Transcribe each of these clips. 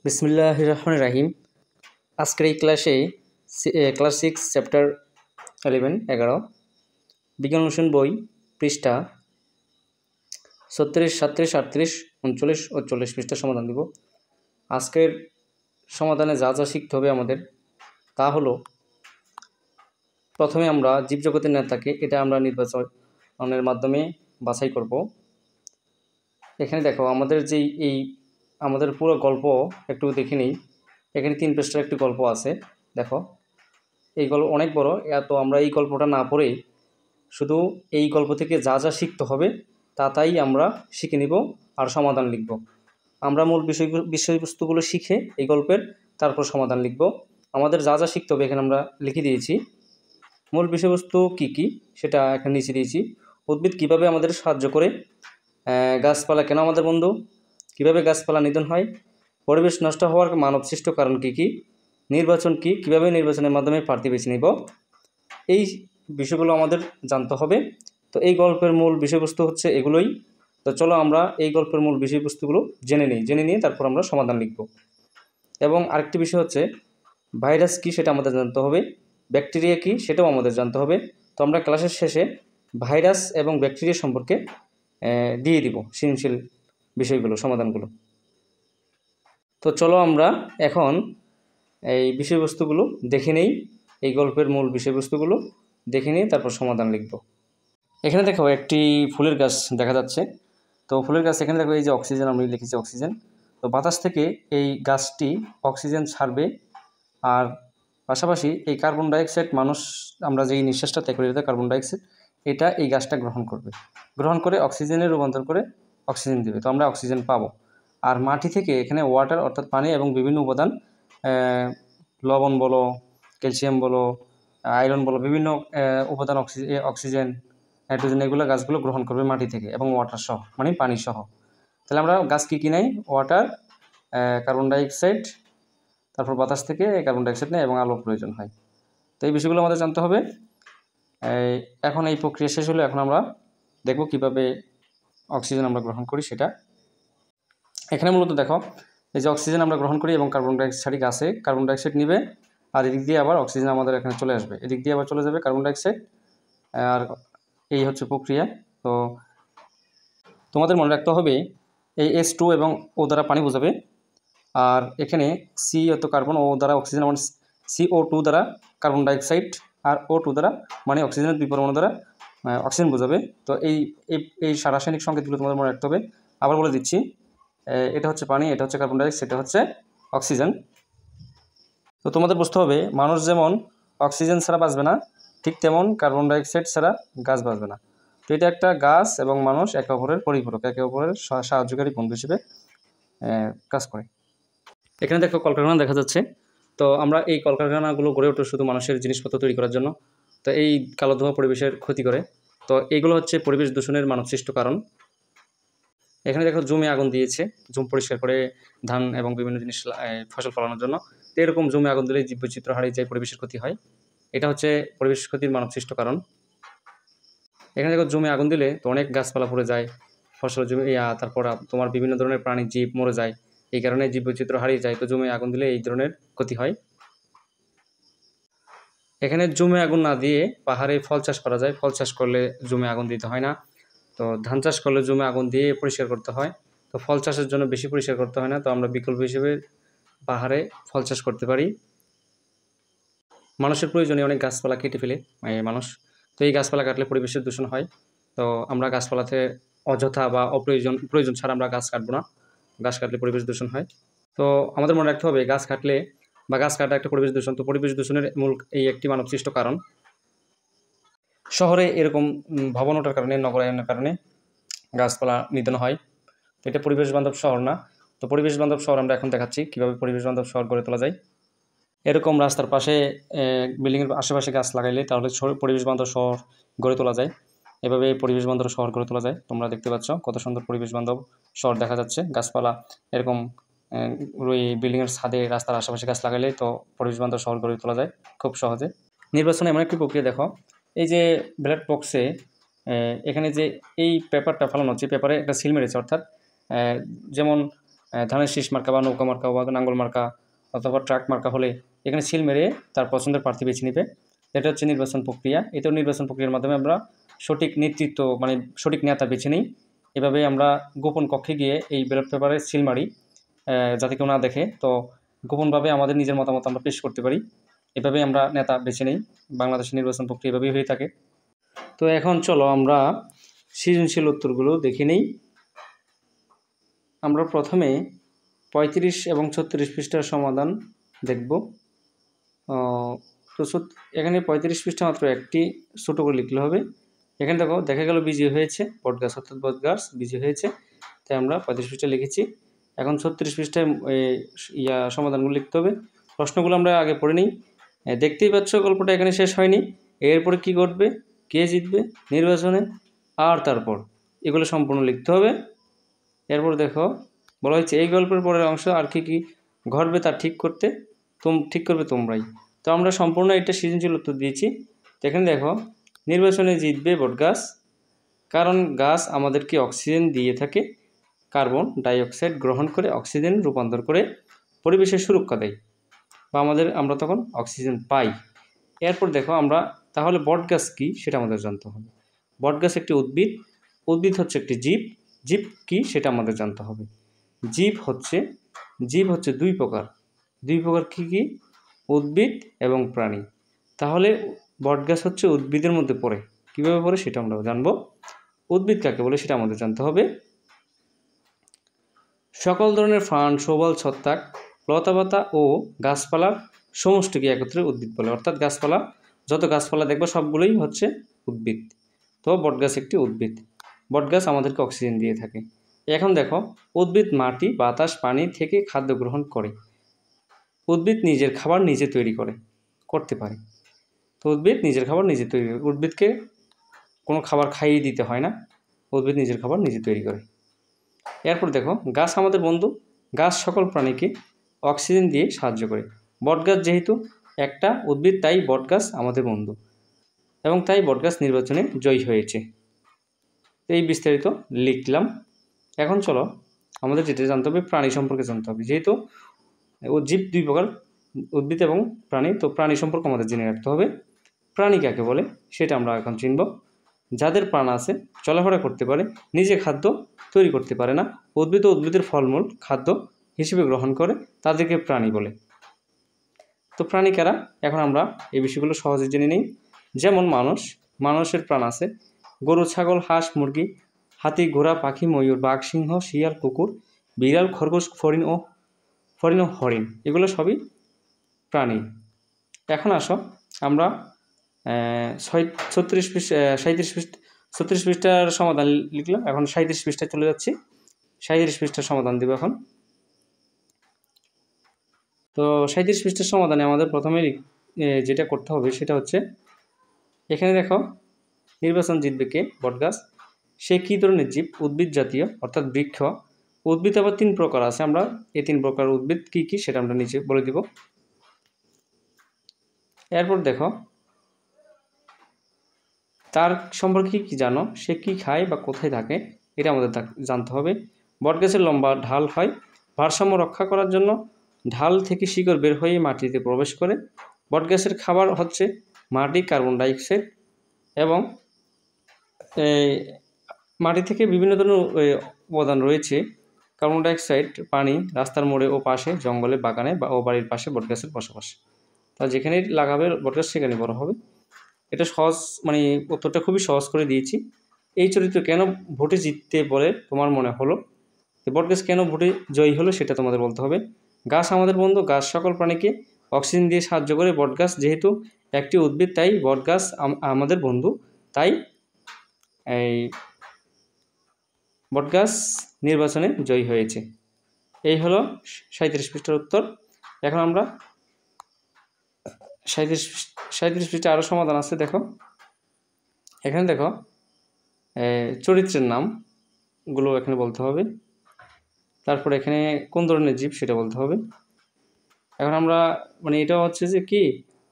বিসমিল্লাহির রহমানির রহিম। আজকের এই ক্লাসে ক্লাস 6 চ্যাপ্টার 11 বিজ্ঞান অনুশীলন বই পৃষ্ঠা 36, 37, 38, 39 ও 40 পৃষ্ঠার সমাধান দিব। আজকের সমাধানে যা যা শিখতে হবে আমাদের তা হলো, প্রথমে আমরা জীবজগতের নেতাকে এটা আমরা নির্বাচনের মাধ্যমে বাছাই করব। এখানে দেখো আমাদের পুরো গল্প একটু দেখে নিই। এখানে 3 পৃষ্ঠার একটি গল্প আছে। দেখো এই গল্প অনেক বড়, তো আমরা এই গল্পটা না পড়ে শুধু এই গল্প থেকে যা যা শিখতে হবে তাই আমরা শিখে নিব আর সমাধান লিখব। আমরা মূল বিষয়বস্তুগুলো শিখে এই গল্পের তারপর সমাধান লিখব। আমাদের যা যা শিখতে হবে এখানে আমরা লিখে দিয়েছি। মূল বিষয়বস্তু কি কি সেটা এখানে নিচে দিয়েছি। উদ্ভিদ কিভাবে আমাদের সাহায্য করে, গাছপালা কেন আমাদের বন্ধু, কিভাবে গাছপালা নিধন হয়, পরিবেশ নষ্ট হওয়ার মানব সৃষ্ট কারণ কি কি, নির্বাচন কি, কিভাবে নির্বাচনের মাধ্যমে প্রার্থী বেছে নিব, এই বিষয়গুলো আমাদের জানতে হবে। তো এই গল্পের মূল বিষয়বস্তু হচ্ছে এগুলোই। তো চলো আমরা এই গল্পের মূল বিষয়বস্তুগুলো জেনে নিয়ে তারপর আমরা সমাধান লিখব। এবং আরেকটি বিষয় হচ্ছে ভাইরাস কি সেটা আমাদের জানতে হবে, ব্যাকটেরিয়া কি সেটাও আমাদের জানতে হবে। তো আমরা ক্লাসের শেষে ভাইরাস এবং ব্যাকটেরিয়া সম্পর্কে দিয়ে দিব সৃজনশীল বিষয়গুলো, সমাধানগুলো। তো চলো আমরা এখন এই বিষয়বস্তুগুলো দেখে নেই, এই গল্পের মূল বিষয়বস্তুগুলো দেখে নিয়ে তারপর সমাধান লিখব। এখানে দেখো একটি ফুলের গাছ দেখা যাচ্ছে। তো ফুলের গাছ এখানে দেখো এই যে অক্সিজেন, আমি লিখেছি অক্সিজেন। তো বাতাস থেকে এই গাছটি অক্সিজেন ছাড়বে, আর পাশাপাশি এই কার্বন ডাইঅক্সাইড আমরা যেই নিঃশ্বাসটা ত্যাগ করি কার্বন ডাইঅক্সাইড, এটা এই গাছটা গ্রহণ করে অক্সিজেনে রূপান্তর করে অক্সিজেন দেবে। তো আমরা অক্সিজেন পাবো। আর মাটি থেকে এখানে ওয়াটার অর্থাৎ পানি এবং বিভিন্ন উপাদান, লবণ বলো, ক্যালসিয়াম বলো, আয়রন বলো, বিভিন্ন উপাদান অক্সিজেন, নাইট্রোজেন, এগুলো গাছগুলো গ্রহণ করবে মাটি থেকে এবং ওয়াটার সহ, মানে পানি সহ। তাহলে আমরা গাছ কী নেই? ওয়াটার, কার্বন ডাইঅক্সাইড, তারপর বাতাস থেকে কার্বন ডাইঅক্সাইড নেয় এবং আলো প্রয়োজন হয়। তো এই বিষয়গুলো আমাদের জানতে হবে। এখন এই প্রক্রিয়া শেষ হলে এখন আমরা দেখব কিভাবে অক্সিজেন আমরা গ্রহণ করি সেটা। এখানে মূলত দেখো এই যে অক্সিজেন আমরা গ্রহণ করি এবং কার্বন ডাইঅক্সাইড গাছে কার্বন ডাইঅক্সাইড নিবে, আর এদিক দিয়ে আবার অক্সিজেন আমাদের এখানে চলে আসবে, এদিক দিয়ে আবার চলে যাবে কার্বন ডাইঅক্সাইড। আর এই হচ্ছে প্রক্রিয়া। তো তোমাদের মনে রাখতে হবে এই H2 এবং O দ্বারা পানি বোঝাবে, আর এখানে সি অত কার্বন, ও দ্বারা অক্সিজেন, মানে CO2 দ্বারা কার্বন ডাইঅক্সাইড, আর O2 দ্বারা মানে অক্সিজেনের দুই পরমাণু দ্বারা অক্সিজেন বোঝাবে। তো এই রাসায়নিক সংকেতগুলো তোমাদের মনে রাখতে হবে। আবার বলে দিচ্ছি, এটা হচ্ছে পানি, এটা হচ্ছে কার্বন ডাইঅক্সাইড, এটা হচ্ছে অক্সিজেন। তো তোমাদের বুঝতে হবে মানুষ যেমন অক্সিজেন ছাড়া বাঁচবে না, ঠিক তেমন কার্বন ডাইঅক্সাইড ছাড়া গাছ বাঁচবে না। তো এটা একটা গাছ এবং মানুষ একে অপরের পরিপূরক, একে অপরের সাহায্যকারী বন্ধু হিসেবে কাজ করে। এখানে দেখো কলকারখানা দেখা যাচ্ছে। তো আমরা এই কলকারখানাগুলো গড়ে ওঠে শুধু মানুষের জিনিসপত্র তৈরি করার জন্য। তো এই কালো ধোঁয়া পরিবেশের ক্ষতি করে। তো এইগুলো হচ্ছে পরিবেশ দূষণের মানবসৃষ্ট কারণ। এখানে দেখো জমি আগুন দিয়েছে, জমি পরিষ্কার করে ধান এবং বিভিন্ন জিনিস ফসল ফলানোর জন্য। তো এরকম জমি আগুন দিলে জীববৈচিত্র্য হারিয়ে যায়, পরিবেশের ক্ষতি হয়। এটা হচ্ছে পরিবেশ ক্ষতির মানবসৃষ্ট কারণ। এখানে দেখো জমি আগুন দিলে তো অনেক গাছপালা পড়ে যায়, ফসল জমি, তারপর তোমার বিভিন্ন ধরনের প্রাণী জীব মরে যায়, এই কারণে জীববৈচিত্র্য হারিয়ে যায়। তো জমি আগুন দিলে এই ধরনের ক্ষতি হয়। এখানে জমি আগুন না দিয়ে পাহাড়ে ফল চাষ করা যায়, ফল চাষ করলে জমি আগুন দিতে হয় না। তো ধান চাষ করলে জমি আগুন দিয়ে পরিষ্কার করতে হয়। তো ফল চাষের জন্য বেশি পরিষ্কার করতে হয় না। তো আমরা বিকল্প হিসেবে পাহাড়ে ফল চাষ করতে পারি। মানুষের প্রয়োজনে অনেক গাছপালা কেটে ফেলে মানুষ। তো এই গাছপালা কাটলে পরিবেশের দূষণ হয়। তো আমরা গাছপালাতে অযথা বা প্রয়োজন ছাড়া আমরা গাছ কাটবো না, গাছ কাটলে পরিবেশ দূষণ হয়। তো আমাদের মনে রাখতে হবে গাছ কাটা একটা পরিবেশ দূষণ। তো পরিবেশ দূষণের মূল এই একটি মানবসৃষ্ট কারণ। শহরে এরকম ভবন ওঠার কারণে, নগরায়নের কারণে গাছপালা নিধন হয়। তো এটা পরিবেশ বান্ধব শহর না। তো পরিবেশ বান্ধব শহর আমরা এখন দেখাচ্ছি কীভাবে পরিবেশ বান্ধব শহর গড়ে তোলা যায়। এরকম রাস্তার পাশে, বিল্ডিংয়ের আশেপাশে গাছ লাগাইলে তাহলে পরিবেশ বান্ধব শহর গড়ে তোলা যায়। এভাবে পরিবেশ বান্ধব শহর গড়ে তোলা যায়। তোমরা দেখতে পাচ্ছ কত সুন্দর পরিবেশ বান্ধব শহর দেখা যাচ্ছে। গাছপালা এরকম ওই বিল্ডিংয়ের ছাদে, রাস্তার আশেপাশে গাছ লাগাইলে তো পরিবেশ বান্ধব শহর গড়ে তোলা যায় খুব সহজে। নির্বাচনে এমন একটি প্রক্রিয়া দেখো, এই যে ব্যালট বক্সে এখানে যে এই পেপারটা ফেলানো হচ্ছে, পেপারে একটা সিল মেরেছে, অর্থাৎ যেমন ধানের শীষ মার্কা বা নৌকা মার্কা বা নাঙ্গল মার্কা অথবা ট্রাক মার্কা হলে এখানে সিল মেরে তার পছন্দের প্রার্থী বেছে নেবে। এটা হচ্ছে নির্বাচন প্রক্রিয়া। এটাও নির্বাচন প্রক্রিয়ার মাধ্যমে আমরা সঠিক নেতৃত্ব মানে সঠিক নেতা বেছে নিই। এভাবে আমরা গোপন কক্ষে গিয়ে এই ব্যালট পেপারে সিল মারি, যাতে কেউ না দেখে। তো গোপনভাবে আমাদের নিজের মতামত আমরা পেশ করতে পারি। এভাবেই আমরা নেতা বেছে নিই। বাংলাদেশের নির্বাচন প্রক্রিয়া এভাবেই হয়ে থাকে। তো এখন চলো আমরা সৃজনশীল উত্তরগুলো দেখে নিই। আমরা প্রথমে 35 এবং 36 পৃষ্ঠার সমাধান দেখব। তো এখানে 35 পৃষ্ঠা মাত্র একটি ছোটো করে লিখলে হবে। এখানে দেখো দেখা গেল বিজয়ী হয়েছে বটগাছ, অর্থাৎ বটগাছ বিজয়ী হয়েছে, তাই আমরা 35 পৃষ্ঠা লিখেছি। এখন 36 পৃষ্ঠায় সমাধানগুলো লিখতে হবে। প্রশ্নগুলো আমরা আগে পড়ে নিই। দেখতেই পাচ্ছ গল্পটা এখানে শেষ হয়নি। এরপরে কি ঘটবে, কে জিতবে নির্বাচনে, আর তারপর এগুলো সম্পূর্ণ লিখতে হবে। এরপর দেখো বলা হয়েছে এই গল্পের পরের অংশ আর কি কি ঘটবে তা ঠিক করবে তোমরাই। তো আমরা সম্পূর্ণ এটা সৃজনশীল উত্তর দিয়েছি। তো এখানে দেখো নির্বাচনে জিতবে বটগাছ, কারণ গাছ আমাদেরকে অক্সিজেন দিয়ে থাকে, কার্বন ডাইঅক্সাইড গ্রহণ করে অক্সিজেন রূপান্তর করে পরিবেশের সুরক্ষা দেয়, বা আমরা তখন অক্সিজেন পাই। এরপর দেখো আমরা তাহলে বটগাছ কী সেটা আমাদের জানতে হবে। বটগাছ একটি উদ্ভিদ, উদ্ভিদ হচ্ছে একটি জীব, জীব কী সেটা আমাদের জানতে হবে। জীব হচ্ছে দুই প্রকার কী কী, উদ্ভিদ এবং প্রাণী। তাহলে বটগাছ হচ্ছে উদ্ভিদের মধ্যে পড়ে। কীভাবে পড়ে সেটা আমরা জানবো। উদ্ভিদ কাকে বলে সেটা আমাদের জানতে হবে। সকল ধরনের ফার্ন, শৈবাল, ছত্রাক, লতাপাতা ও গাছপালার সমষ্টিকে একত্রে উদ্ভিদ বলে। অর্থাৎ যত গাছপালা দেখবো সবগুলোই হচ্ছে উদ্ভিদ। তো বটগাছ একটি উদ্ভিদ। বটগাছ আমাদেরকে অক্সিজেন দিয়ে থাকে। এখন দেখো উদ্ভিদ মাটি, বাতাস, পানি থেকে খাদ্য গ্রহণ করে। উদ্ভিদ নিজের খাবার নিজে তৈরি করতে পারে। তো উদ্ভিদ নিজের খাবার নিজে তৈরি করে, উদ্ভিদকে কোনো খাবার খাইয়ে দিতে হয় না, উদ্ভিদ নিজের খাবার নিজে তৈরি করে। এরপর দেখো গাছ আমাদের বন্ধু, গাছ সকল প্রাণীকে অক্সিজেন দিয়ে সাহায্য করে। বটগাছ যেহেতু একটা উদ্ভিদ তাই বটগাছ আমাদের বন্ধু, এবং তাই বটগাছ নির্বাচনে জয়ী হয়েছে। এই বিস্তারিত লিখলাম। এখন চলো আমাদের যেটা জানতে হবে প্রাণী সম্পর্কে জানতে হবে। যেহেতু জীব দুই প্রকার, উদ্ভিদ এবং প্রাণী, তো প্রাণী সম্পর্কে আমাদের জেনে রাখতে হবে। প্রাণী কাকে বলে সেটা আমরা এখন চিনব। যাদের প্রাণ আছে, চলাফেরা করতে পারে, নিজে খাদ্য তৈরি করতে পারে না, উদ্ভিদ ও উদ্ভিদের ফলমূল খাদ্য হিসেবে গ্রহণ করে, তাদেরকে প্রাণী বলে। তো প্রাণী কারা এখন আমরা এই বিষয়গুলো সহজে জেনে নিই। যেমন মানুষের প্রাণ আছে, গরু, ছাগল, হাঁস, মুরগি, হাতি, ঘোড়া, পাখি, ময়ূর, বাঘ, সিংহ, শিয়াল, কুকুর, বিড়াল, খরগোশ, ফড়িং ও হরিণ, এগুলো সবই প্রাণী। এখন আসো আমরা 36 পৃষ্ঠার সমাধান লিখলাম। এখন 37 পৃষ্ঠায় চলে যাচ্ছি। 37 পৃষ্ঠার সমাধান দেব এখন। তো 37 পৃষ্ঠার সমাধানে আমাদের প্রথমে যেটা করতে হবে সেটা হচ্ছে, এখানে দেখো নির্বাচন জিতবে কে, বটগাছ। সে কী ধরনের জীব, উদ্ভিদ জাতীয় অর্থাৎ বৃক্ষ। উদ্ভিদ আবার 3 প্রকার আছে, আমরা এই 3 প্রকার উদ্ভিদ কী কী সেটা আমরা নিচে বলে দিব। এরপর দেখো তার সম্পর্কে কী জানো, সে কী খায় বা কোথায় থাকে এটা আমাদের জানতে হবে। বটগাছের লম্বা ঢাল হয়, ভারসাম্য রক্ষা করার জন্য ঢাল থেকে শিকড় বের হয়ে মাটিতে প্রবেশ করে। বটগাছের খাবার হচ্ছে মাটি, কার্বন ডাইঅক্সাইড, এবং মাটি থেকে বিভিন্ন ধরনের উপাদান রয়েছে। কার্বন ডাইঅক্সাইড, পানি, রাস্তার মোড়ে ও পাশে, জঙ্গলে, বাগানে ও বাড়ির পাশে বটগাছের বসবাস। তা যেখানেই লাগাবে বটগাছ সেখানে বড় হবে। এটা সহজ, মানে উত্তরটা খুবই সহজ করে দিয়েছি। এই চরিত্র কেন ভোটে জিততে বলে তোমার মনে হলো, বটগাছ কেন ভোটে জয়ী হলো সেটা তোমাদের বলতে হবে। গাছ আমাদের বন্ধু, গাছ সকল প্রাণীকে অক্সিজেন দিয়ে সাহায্য করে। বটগাছ যেহেতু একটি উদ্ভিদ তাই বটগাছ আমাদের বন্ধু, তাই এই বটগাছ নির্বাচনে জয়ী হয়েছে। এই হলো 37 পৃষ্ঠার উত্তর। এখন আমরা 37 পৃষ্ঠা আরও সমাধান আছে। দেখো এখানে দেখো চরিত্রের নামগুলো এখানে বলতে হবে। তারপর এখানে কোন ধরনের জীব সেটা বলতে হবে। এখন আমরা এটা হচ্ছে যে কি,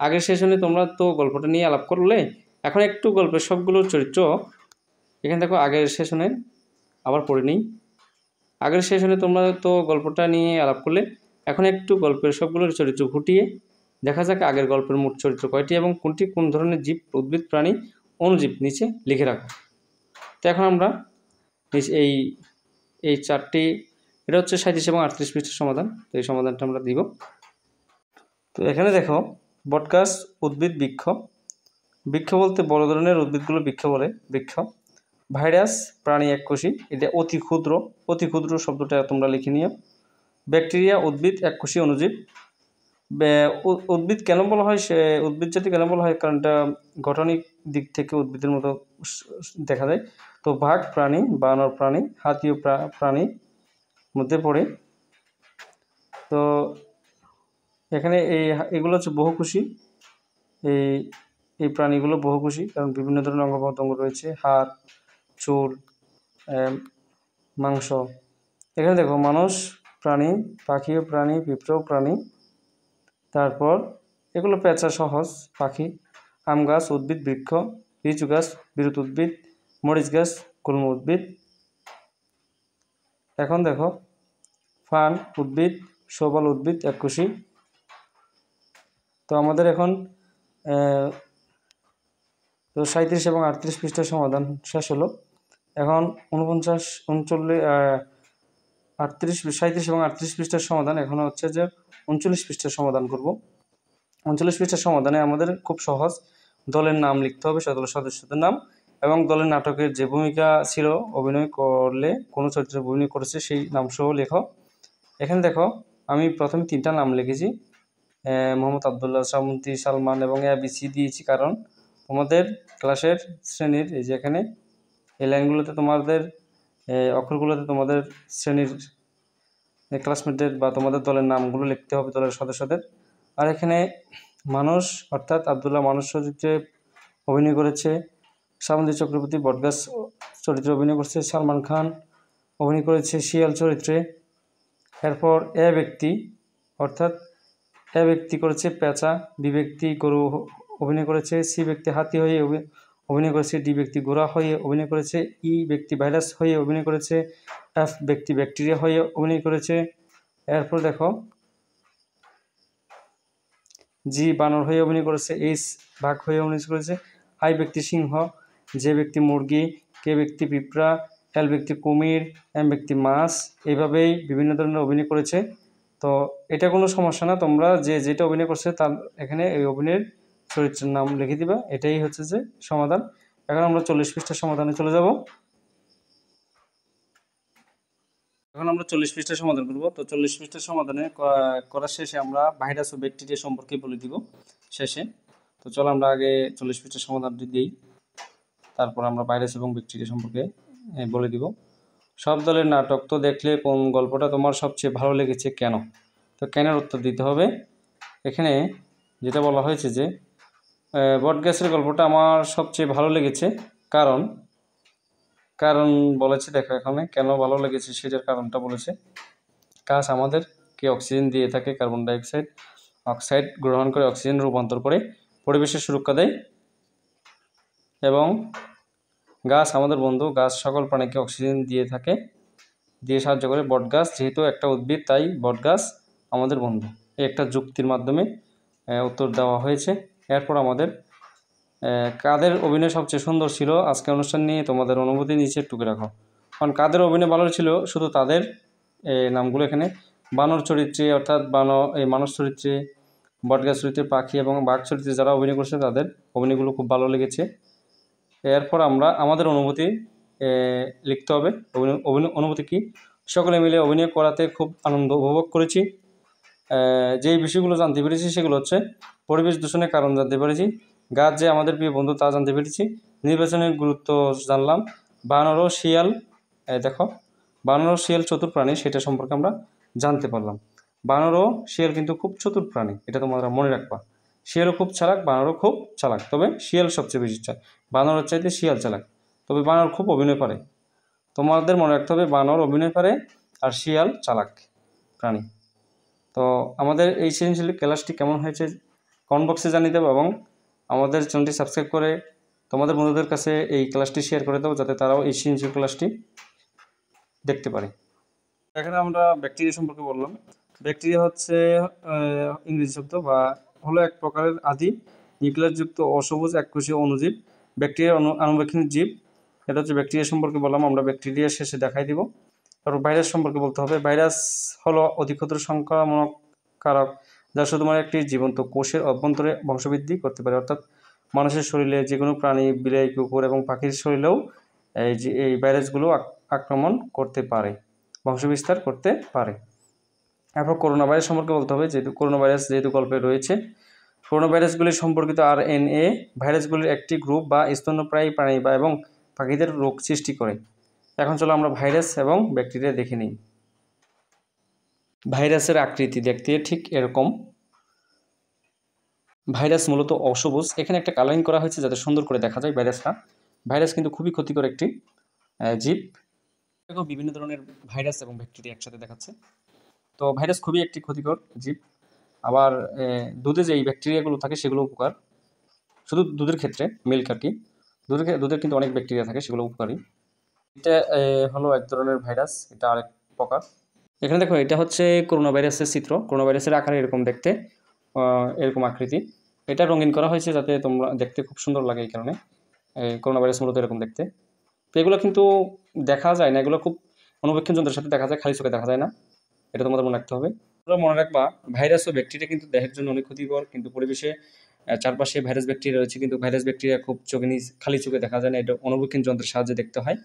আগের সেশনে তোমরা তো গল্পটা নিয়ে আলাপ করলে, এখন একটু গল্পের সবগুলো চরিত্র এখানে দেখো আগের সেশনে আবার পড়ে নিই। আগের সেশনে তোমরা তো গল্পটা নিয়ে আলাপ করলে, এখন একটু গল্পের সবগুলোর চরিত্র ঘুটিয়ে দেখা যাক আগের গল্পের মোট চরিত্র কয়টি এবং কোনটি কোন ধরনের জীব, উদ্ভিদ, প্রাণী, অণুজীব নিচে লিখে রাখো। তো এখন আমরা এই এই চারটি, এটা হচ্ছে 37 এবং 38 পৃষ্ঠের সমাধান। তো এই সমাধানটা আমরা দিব। তো এখানে দেখো বটগাছ, উদ্ভিদ, বৃক্ষ। বৃক্ষ বলতে বড় ধরনের উদ্ভিদগুলো বৃক্ষ বলে, বৃক্ষ। ভাইরাস, প্রাণী এককোষী, এটা অতি ক্ষুদ্র। অতি ক্ষুদ্র শব্দটা তোমরা লিখে নিও। ব্যাকটেরিয়া, উদ্ভিদ, এককোষী অণুজীব। উদ্ভিদ কেন বলা হয়, সে উদ্ভিদ জাতি কেন বলা হয়, কারণ এটা গঠনিক দিক থেকে উদ্ভিদের মতো দেখা যায়। তো বাঘ প্রাণী, বানর প্রাণী, হাতিও প্রাণীর মধ্যে পড়ে। তো এখানে এগুলো হচ্ছে বহুকোষী। এই প্রাণীগুলো বহুকোষী, কারণ বিভিন্ন ধরনের অঙ্গ প্রত্যঙ্গ রয়েছে, হাড়, চুল, মাংস। এখানে দেখো মানুষ প্রাণী, পাখিও প্রাণী, পিঁপড়েও প্রাণী। তারপর এগুলো পেঁচা সহজ পাখি। আম গাছ, উদ্ভিদ, বৃক্ষ, লিচু গাছ, বিরুৎ উদ্ভিদ, মরিচ গাছ, গুল্ম উদ্ভিদ। এখন দেখো ফার্ন উদ্ভিদ, শৈবাল উদ্ভিদ, এককোষী। তো আমাদের এখন 37 এবং 38 পৃষ্ঠার সমাধান শেষ হলো। এখন 49, 39, 37 এবং 38 পৃষ্ঠার সমাধান এখন হচ্ছে যে 39 পৃষ্ঠার সমাধান করব। 39 পৃষ্ঠার সমাধানে আমাদের খুব সহজ, দলের নাম লিখতে হবে, সদস্যদের নাম, এবং দলের নাটকের যে ভূমিকা ছিল, অভিনয় করলে কোনো চরিত্রে অভিনয় করেছে সেই নাম সহ লেখো। এখানে দেখো আমি প্রথমে 3টা নাম লিখেছি, মোহাম্মদ আবদুল্লাহ, শ্রাবন্তী, সালমান এবং ABC দিয়েছি, কারণ তোমাদের ক্লাসের শ্রেণীর এই যে এখানে এই লাইনগুলোতে তোমাদের অক্ষরগুলোতে তোমাদের শ্রেণীর ক্লাসমেটদের বা তোমাদের দলের নামগুলো লিখতে হবে, দলের সদস্যদের। আর এখানে মানুষ অর্থাৎ আবদুল্লাহ মানুষ চরিত্রে অভিনয় করেছে, শ্রাবন্তী চক্রবর্তী বটগাছ চরিত্রে অভিনয় করেছে, সালমান খান অভিনয় করেছে শিয়াল চরিত্রে। এরপর ব্যক্তি অর্থাৎ ব্যক্তি করেছে পেঁচা, বি ব্যক্তি গরু অভিনয় করেছে, সি ব্যক্তি হাতি হয়ে অভিনয় করেছে, ডি ব্যক্তি ঘোড়া হয়ে অভিনয় করেছে, ই ব্যক্তি ভাইরাস হয়ে অভিনয় করেছে, এফ ব্যক্তি ব্যাকটেরিয়া হয়ে অভিনয় করেছে। এরপর দেখো জি বানর হয়ে অভিনয় করেছে, এইচ বাঘ হয়ে অভিনয় করেছে, আই ব্যক্তি সিংহ, যে ব্যক্তি মুরগি, কে ব্যক্তি পিঁপড়া, এল ব্যক্তি কুমির, এম ব্যক্তি মাছ। এইভাবেই বিভিন্ন ধরনের অভিনয় করেছে। তো এটা কোনো সমস্যা না, তোমরা যে যেটা অভিনয় করছে তার এখানে এই অভিনয়ের চরিত্রের নাম লিখে দিবা। এটাই হচ্ছে যে সমাধান। এখন আমরা 40 পৃষ্ঠার সমাধানে চলে যাব। এখন আমরা 40 পৃষ্ঠার সমাধান করব। তো 40 পৃষ্ঠার সমাধানে করার শেষে আমরা ভাইরাস ও ব্যাকটেরিয়া সম্পর্কে বলে দিব শেষে। তো চলো আমরা আগে 40 পৃষ্ঠার সমাধানটি দিই, তারপর আমরা ভাইরাস এবং ব্যাকটেরিয়া সম্পর্কে বলে দিব। সব দলের নাটক তো দেখলে কোন গল্পটা তোমার সবচেয়ে ভালো লেগেছে, কেন? তো কেনের উত্তর দিতে হবে। এখানে যেটা বলা হয়েছে যে বটগাছের গল্পটা আমার সবচেয়ে ভালো লেগেছে, কারণ বলেছে, দেখো এখানে কেন ভালো লেগেছে সেটার কারণটা বলেছে। গাছ আমাদেরকে অক্সিজেন দিয়ে থাকে, কার্বন অক্সাইড গ্রহণ করে অক্সিজেন রূপান্তর করে পরিবেশের সুরক্ষা দেয়, এবং গাছ আমাদের বন্ধু। গাছ সকল প্রাণীকে অক্সিজেন দিয়ে সাহায্য করে। বটগাছ যেহেতু একটা উদ্ভিদ, তাই বটগাছ আমাদের বন্ধু। এই একটা যুক্তির মাধ্যমে উত্তর দেওয়া হয়েছে। এরপর আমাদের কাদের অভিনয় সবচেয়ে সুন্দর ছিল আজকে অনুষ্ঠান নিয়ে তোমাদের অনুভূতি নিচে টুকে রাখো। কারণ কাদের অভিনয় ভালো ছিল, শুধু তাদের নামগুলো এখানে। বানর চরিত্রে অর্থাৎ মানুষ চরিত্রে, বটগাছ চরিত্রে, পাখি এবং বাঘ চরিত্রে যারা অভিনয় করছে তাদের অভিনয়গুলো খুব ভালো লেগেছে। এরপর আমরা আমাদের অনুভূতি লিখতে হবে। অনুভূতি কি? সকলে মিলে অভিনয় করাতে খুব আনন্দ উপভোগ করেছি। যেই বিষয়গুলো জানতে পেরেছি সেগুলো হচ্ছে পরিবেশ দূষণের কারণ জানতে পেরেছি, গাছ যে আমাদের প্রিয় বন্ধু তা জানতে পেরেছি, নির্বাচনের গুরুত্ব জানলাম, বানর ও শিয়াল, দেখো বানর ও শিয়াল চতুর প্রাণী সেটা সম্পর্কে আমরা জানতে পারলাম। বানর ও শিয়াল কিন্তু খুব চতুর প্রাণী, এটা তোমরা মনে রাখবা। শিয়ালও খুব চালাক, বানরও খুব চালাক, তবে শিয়াল সবচেয়ে বেশি বানরের চাইতে শিয়াল চালাক, তবে বানর খুব অভিনয় পারে। তোমাদের মনে রাখতে হবে বানর অভিনয় পারে আর শিয়াল চালাক প্রাণী। তো আমাদের এই সৃজনশীল ক্লাসটি কেমন হয়েছে কমেন্ট বক্সে জানিয়ে দেবো, এবং আমাদের চ্যানেলটি সাবস্ক্রাইব করে তোমাদের বন্ধুদের কাছে এই ক্লাসটি শেয়ার করে দেবো, যাতে তারাও এই সৃজনশীল ক্লাসটি দেখতে পারে। এখানে আমরা ব্যাকটেরিয়া সম্পর্কে বললাম। ব্যাকটেরিয়া হচ্ছে ইংরেজি শব্দ বা হলো এক প্রকারের আদি নিউক্লিয়াসযুক্ত অসবুজ এককোষীয় অণুজীব। ব্যাকটেরিয়া আনুবৈজ্ঞানিক জীব। এটা হচ্ছে ব্যাকটেরিয়া সম্পর্কে বললাম, আমরা ব্যাকটেরিয়া শেষে দেখাই দিব। তারপর ভাইরাস সম্পর্কে বলতে হবে। ভাইরাস হলো অতি ক্ষুদ্র সংক্রামক কারক যা শুধুমাত্র একটি জীবন্ত কোষের অভ্যন্তরে বংশবৃদ্ধি করতে পারে, অর্থাৎ মানুষের শরীরে যে কোনো প্রাণী, বিলাই, কুকুর এবং পাখির শরীরেও এই ভাইরাসগুলো আক্রমণ করতে পারে, বংশবিস্তার করতে পারে। এরপর করোনা ভাইরাস সম্পর্কে বলতে হবে, যেহেতু করোনা ভাইরাস যেহেতু গল্পে রয়েছে। করোনা ভাইরাসগুলি সম্পর্কিত RNA ভাইরাসগুলির একটি গ্রুপ বা স্তন্যপ্রায়ী প্রাণী বা এবং পাখিদের রোগ সৃষ্টি করে। এখন চলো আমরা ভাইরাস এবং ব্যাকটেরিয়া দেখে নিই। ভাইরাসের আকৃতি দেখতে ঠিক এরকম। ভাইরাস মূলত অসবুজ। এখানে একটা কালারিং করা হয়েছে যাতে সুন্দর করে দেখা যায় ভাইরাসটা। ভাইরাস কিন্তু খুবই ক্ষতিকর একটি জীব। বিভিন্ন ধরনের ভাইরাস এবং ব্যাকটেরিয়া একসাথে দেখাচ্ছে। তো ভাইরাস খুবই একটি ক্ষতিকর জীব। আবার দুধে যে এই ব্যাকটেরিয়াগুলো থাকে সেগুলো উপকার। শুধু দুধের ক্ষেত্রে, মিল্ক আর কি, দুধের কিন্তু অনেক ব্যাকটেরিয়া থাকে, সেগুলো উপকারী। এটা হলো এক ধরনের ভাইরাস, এটা আরেক প্রকার। এখানে দেখো, এটা হচ্ছে করোনা ভাইরাসের চিত্র। করোনা ভাইরাসের আকারে এরকম দেখতে, এরকম আকৃতি। এটা রঙিন করা হয়েছে যাতে তোমরা দেখতে খুব সুন্দর লাগে, এই কারণে। করোনা ভাইরাস মূলত এরকম দেখতে। তো এগুলো কিন্তু দেখা যায় না, এগুলো খুব অণুবীক্ষণ যন্ত্রের সাথে দেখা যায়, খালি চোখে দেখা যায় না। এটা তোমাদের মনে রাখতে হবে। তোমরা মনে রাখবা, ভাইরাস ও ব্যাকটেরিয়া কিন্তু দেহের জন্য অনেক ক্ষতিকর, কিন্তু পরিবেশে চারপাশে ভাইরাস ব্যাকটেরিয়া রয়েছে, কিন্তু ভাইরাস ব্যাকটেরিয়া খুব খালি চোখে দেখা যায় না, এটা অণুবীক্ষণ যন্ত্রের সাহায্যে দেখতে হয়।